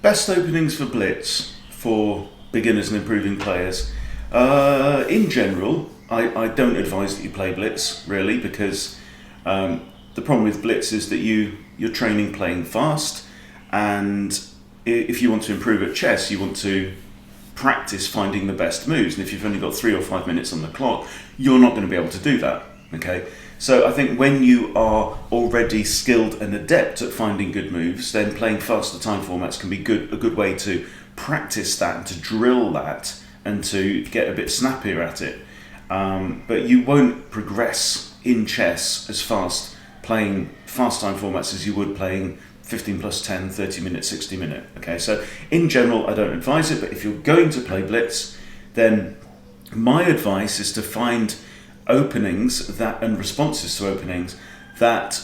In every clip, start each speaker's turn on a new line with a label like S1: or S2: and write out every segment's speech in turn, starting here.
S1: Best openings for Blitz for beginners and improving players. In general, I don't advise that you play Blitz, really, because the problem with Blitz is that you're training playing fast, and if you want to improve at chess, you want to practice finding the best moves, and if you've only got 3 or 5 minutes on the clock, you're not going to be able to do that. Okay, so I think when you are already skilled and adept at finding good moves, then playing faster time formats can be a good way to practice that and to drill that and to get a bit snappier at it. But you won't progress in chess as fast playing fast time formats as you would playing 15 plus 10, 30 minute, 60 minute. Okay, so in general, I don't advise it, but if you're going to play Blitz, then my advice is to find openings and responses to openings that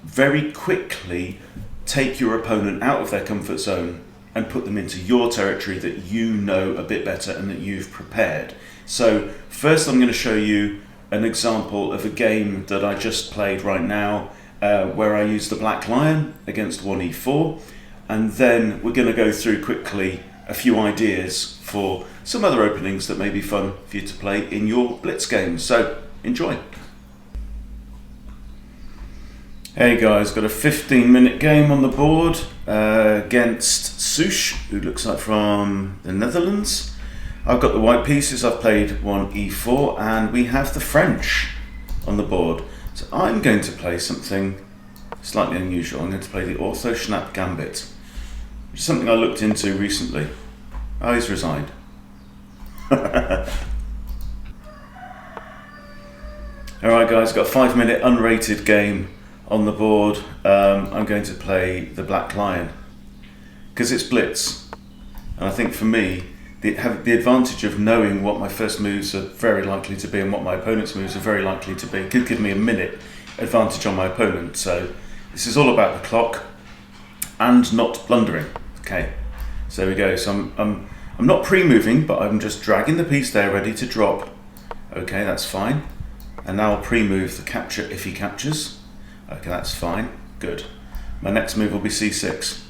S1: very quickly take your opponent out of their comfort zone and put them into your territory that you know a bit better and that you've prepared. So first I'm going to show you an example of a game that I just played right now, where I used the Black Lion against 1e4, and then we're going to go through quickly a few ideas for some other openings that may be fun for you to play in your Blitz games. So enjoy. Hey guys, got a 15-minute game on the board against Sush, who looks like from the Netherlands. I've got the white pieces, I've played 1e4, and we have the French on the board. So I'm going to play something slightly unusual. I'm going to play the Ortho Schnapp Gambit, which is something I looked into recently. Oh, he's resigned. Alright guys, got a 5-minute unrated game on the board. I'm going to play the Black Lion because it's Blitz, and I think for me the advantage of knowing what my first moves are very likely to be and what my opponent's moves are very likely to be could give me a minute advantage on my opponent. So this is all about the clock and not blundering. Okay, so there we go. So I'm not pre-moving, but I'm just dragging the piece there ready to drop. Okay, that's fine. And now I'll pre-move the capture if he captures. Okay, that's fine, good. My next move will be c6.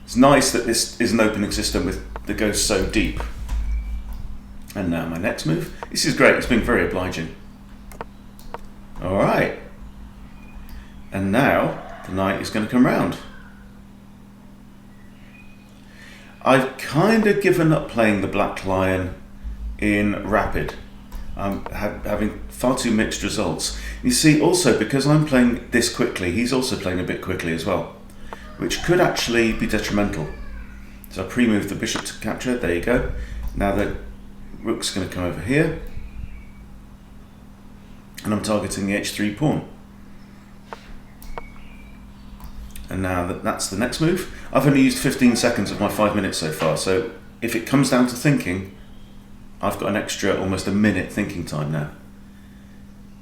S1: It's nice that this is an opening system that goes so deep. And now my next move. This is great, it's been very obliging. Alright. And now the knight is going to come round. I've kind of given up playing the Black Lion in rapid. I'm having far too mixed results. You see, also because I'm playing this quickly, he's also playing a bit quickly as well, which could actually be detrimental. So I pre-moved the bishop to capture, there you go. Now the rook's going to come over here, and I'm targeting the h3 pawn. And now that's the next move. I've only used 15 seconds of my 5 minutes so far, so if it comes down to thinking, I've got an extra almost a minute thinking time now.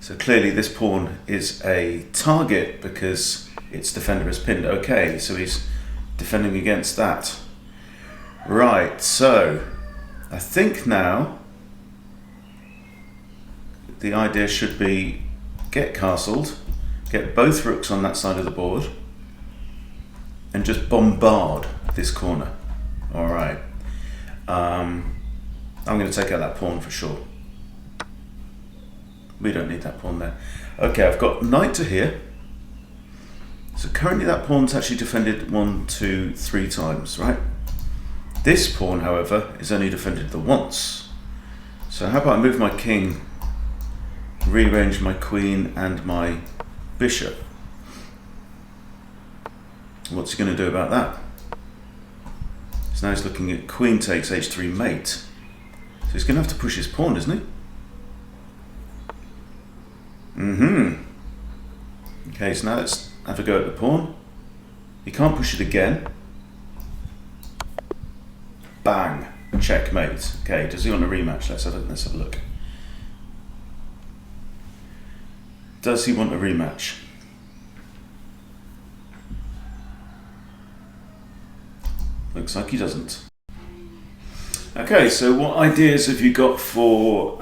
S1: So clearly this pawn is a target because its defender is pinned. Okay, so he's defending against that. Right, so I think now the idea should be get castled, get both rooks on that side of the board, and just bombard this corner. All right. I'm going to take out that pawn for sure. We don't need that pawn there. Okay, I've got knight to here. So currently that pawn's actually defended 1, 2, 3 times, right? This pawn, however, is only defended the once. So how about I move my king, rearrange my queen and my bishop? What's he going to do about that? So now he's looking at queen takes h3 mate. So he's going to have to push his pawn, isn't he? Okay, so now let's have a go at the pawn. He can't push it again. Bang! Checkmate. Okay, does he want a rematch? Let's have a look. Does he want a rematch? Looks like he doesn't. Okay, so what ideas have you got for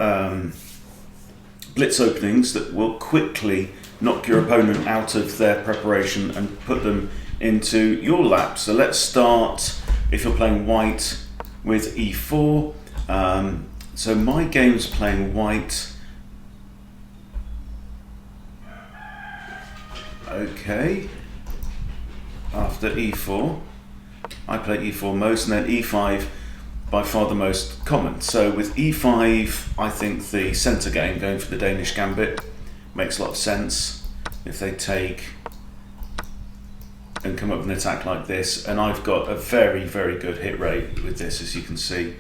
S1: blitz openings that will quickly knock your opponent out of their preparation and put them into your lap. So let's start, if you're playing white, with e4. So my game's playing white. Okay. After e4, I play e4 most, and then e5 by far the most common. So with e5, I think the centre game, going for the Danish gambit, makes a lot of sense. If they take and come up with an attack like this, and I've got a very, very good hit rate with this, as you can see.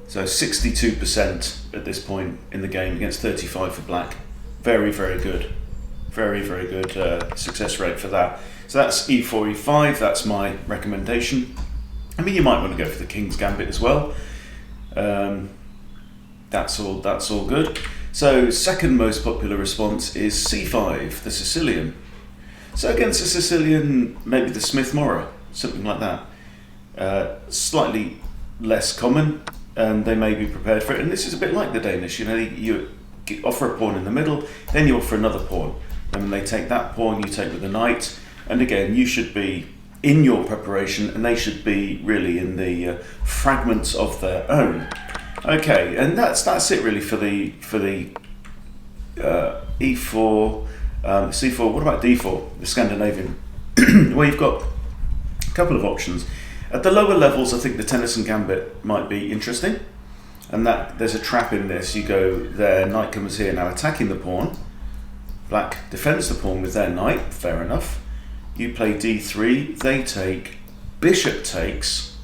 S1: So 62% at this point in the game against 35 for black. Very, very good. Very, very good success rate for that. So that's e4, e5, that's my recommendation. I mean, you might want to go for the King's Gambit as well. That's all good. So second most popular response is c5, the Sicilian. So against the Sicilian, maybe the Smith-Morra, something like that. Slightly less common, and they may be prepared for it. And this is a bit like the Danish, you know, you offer a pawn in the middle, then you offer another pawn. And when they take that pawn, you take with the knight. And again, you should be in your preparation, and they should be really in the fragments of their own. Okay, and that's it really for the e4, c4. What about d4, the Scandinavian? Well, you've got a couple of options. At the lower levels, I think the Tennyson Gambit might be interesting, and that there's a trap in this. You go there, knight comes here, now attacking the pawn. Black defends the pawn with their knight, fair enough. You play d3, they take, bishop takes,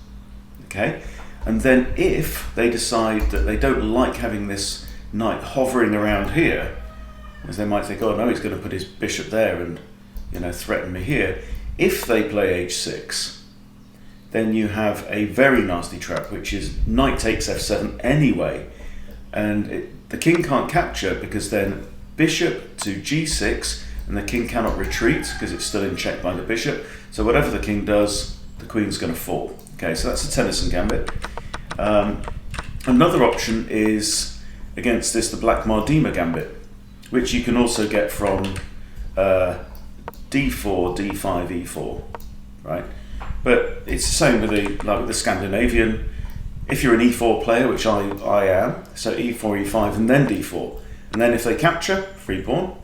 S1: okay? And then if they decide that they don't like having this knight hovering around here, as they might think, oh no, he's going to put his bishop there and, you know, threaten me here. If they play h6, then you have a very nasty trap, which is knight takes f7 anyway, and the king can't capture, because then bishop to g6, and the king cannot retreat because it's still in check by the bishop. So whatever the king does, the queen's going to fall. Okay, so that's the Tennyson Gambit. Another option is against this, the Black Mardima Gambit, which you can also get from d4, d5, e4, right? But it's the same with the Scandinavian. If you're an e4 player, which I am, so e4, e5, and then d4. And then if they capture, free pawn,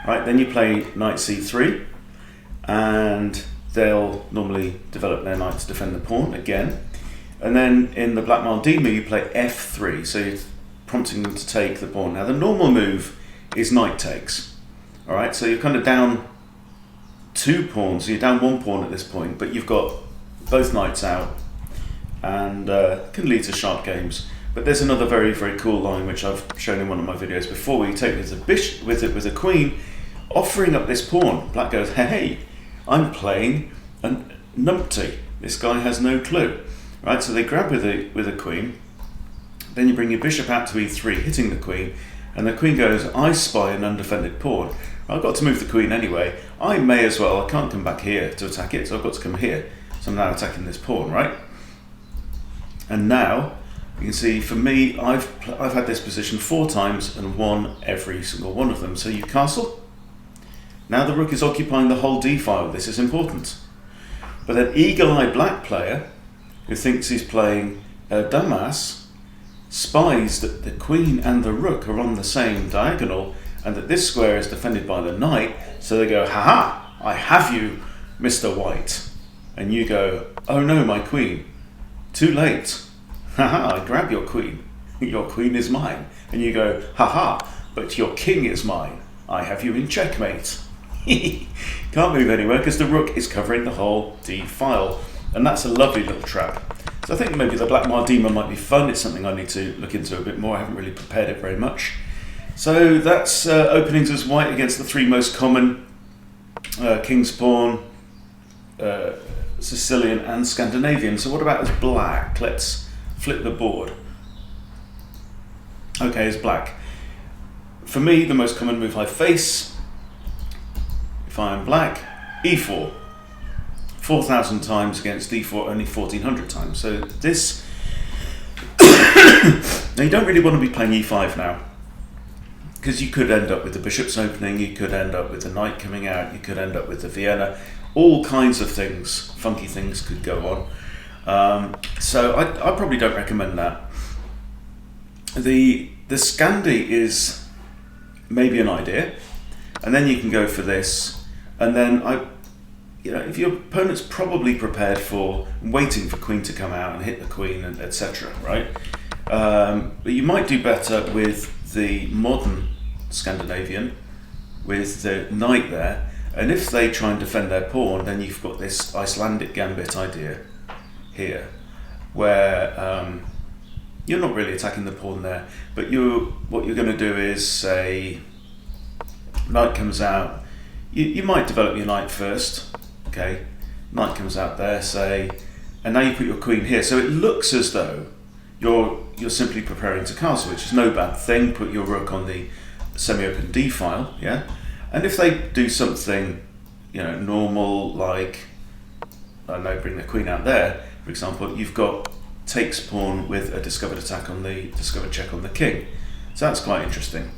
S1: right, then you play knight c3, and they'll normally develop their knight to defend the pawn again. And then in the Black Mardima, you play f3, so you're prompting them to take the pawn. Now the normal move is knight takes, all right, so you're kind of down 2 pawns, so you're down 1 pawn at this point, but you've got both knights out, and can lead to sharp games. But there's another very, very cool line which I've shown in one of my videos before, where you take with the bishop, with a queen, offering up this pawn. Black goes, hey, I'm playing a numpty. This guy has no clue, right? So they grab with a queen. Then you bring your bishop out to e3, hitting the queen, and the queen goes, I spy an undefended pawn. I've got to move the queen anyway. I may as well. I can't come back here to attack it, so I've got to come here. So I'm now attacking this pawn, right? And now you can see, for me, I've had this position 4 times and won every single one of them. So you castle. Now the rook is occupying the whole d file. This is important. But an eagle-eyed black player who thinks he's playing damas spies that the queen and the rook are on the same diagonal, and that this square is defended by the knight. So they go, ha-ha, I have you, Mr. White. And you go, oh no, my queen. Too late. Haha, I grab your queen. Your queen is mine. And you go, haha, but your king is mine. I have you in checkmate. Can't move anywhere because the rook is covering the whole d file. And that's a lovely little trap. So I think maybe the Black Mardima might be fun. It's something I need to look into a bit more. I haven't really prepared it very much. So that's openings as white against the 3 most common, King's Pawn, Sicilian and Scandinavian. So what about as black? Let's flip the board. Okay, as black. For me, the most common move I face, if I am black, e4. 4,000 times against d4, only 1,400 times. So this, now you don't really want to be playing e5 now. because you could end up with the bishop's opening, you could end up with the knight coming out, you could end up with the Vienna, all kinds of things, funky things could go on. So I probably don't recommend that. The Scandi is maybe an idea, and then you can go for this, and then if your opponent's probably prepared for waiting for queen to come out and hit the queen and etc. Right, but you might do better with the modern Scandinavian with the knight there, and if they try and defend their pawn, then you've got this Icelandic gambit idea here, where you're not really attacking the pawn there, but what you're going to do is say knight comes out. You might develop your knight first. Okay, knight comes out there, say, and now you put your queen here. So it looks as though you're simply preparing to castle, which is no bad thing. Put your rook on the semi-open d file, yeah. And if they do something, normal, like I don't know, bring the queen out there, for example, you've got takes pawn with a discovered attack on the discovered check on the king. So that's quite interesting.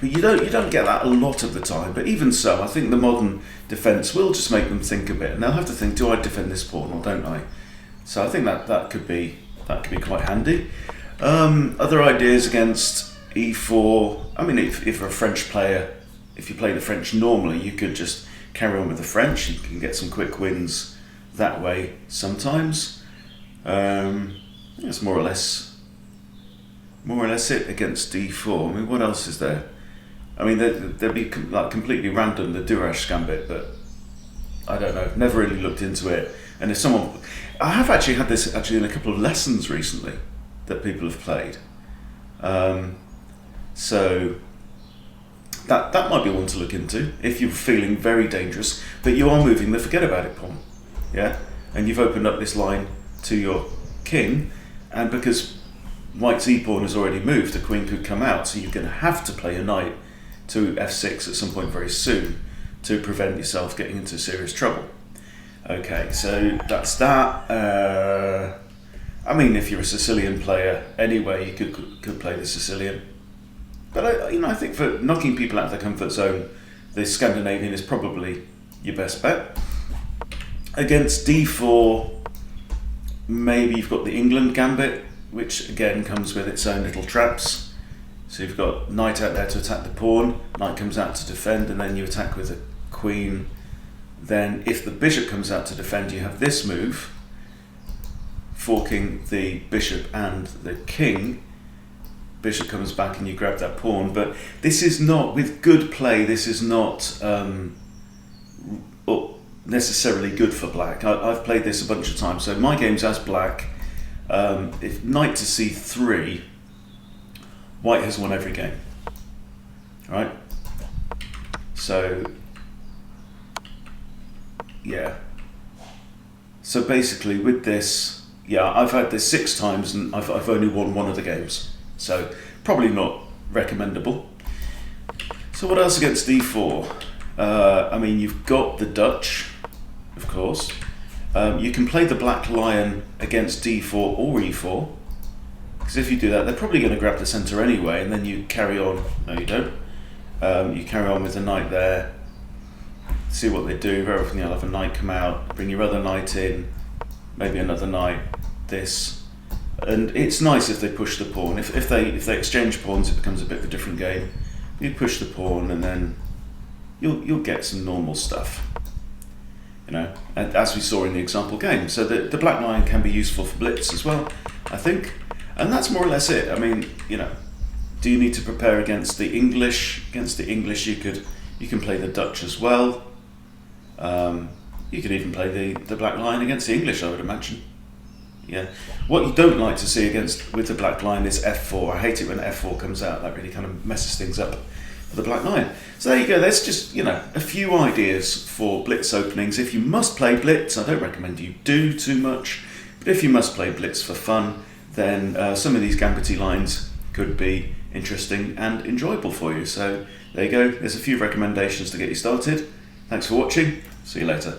S1: But you don't get that a lot of the time. But even so, I think the modern defence will just make them think a bit, and they'll have to think: do I defend this pawn or don't I? So I think that could be quite handy. Other ideas against e4. I mean, if you're a French player, if you play the French normally, you could just carry on with the French. You can get some quick wins that way sometimes. I think that's more or less it against d4. I mean, what else is there? I mean, there'd be like completely random, the Durash gambit, but I don't know. Never really looked into it. And if someone, I have actually had this in a couple of lessons recently that people have played. So that might be one to look into if you're feeling very dangerous, but you are moving the forget about it pawn, yeah, and you've opened up this line to your king, and because white's e pawn has already moved, the queen could come out, so you're going to have to play a knight to f6 at some point very soon to prevent yourself getting into serious trouble. Okay, so that's that. I mean, if you're a Sicilian player anyway, you could play the Sicilian. But I think for knocking people out of their comfort zone, the Scandinavian is probably your best bet. Against d4, maybe you've got the England gambit, which again comes with its own little traps. So you've got knight out there to attack the pawn, knight comes out to defend, and then you attack with the queen. Then if the bishop comes out to defend, you have this move, forking the bishop and the king. Bishop comes back and you grab that pawn, but this is not, with good play, this is not necessarily good for black. I've played this a bunch of times, so my game's as black. If knight to c3, white has won every game, right? So yeah, so basically with this, yeah, I've had this 6 times and I've only won one of the games, so probably not recommendable. So what else against d4? I mean, you've got the Dutch, of course. You can play the black lion against d4 or e4, because if you do that, they're probably going to grab the centre anyway, and then you carry on. No, you don't. You carry on with the knight there. See what they do. Very often you'll have a knight come out, bring your other knight in, maybe another knight, this. And it's nice if they push the pawn. If they exchange pawns, it becomes a bit of a different game. You push the pawn and then you'll get some normal stuff, and as we saw in the example game. So the black lion can be useful for blitz as well, I think. And that's more or less it. I mean, do you need to prepare against the English? Against the English, you can play the Dutch as well. You could even play the black lion against the English, I would imagine. Yeah. What you don't like to see with the black lion is f4. I hate it when f4 comes out. That really kind of messes things up for the black lion. So there you go. There's just a few ideas for blitz openings. If you must play blitz, I don't recommend you do too much. But if you must play blitz for fun, then some of these gambity lines could be interesting and enjoyable for you. So there you go. There's a few recommendations to get you started. Thanks for watching. See you later.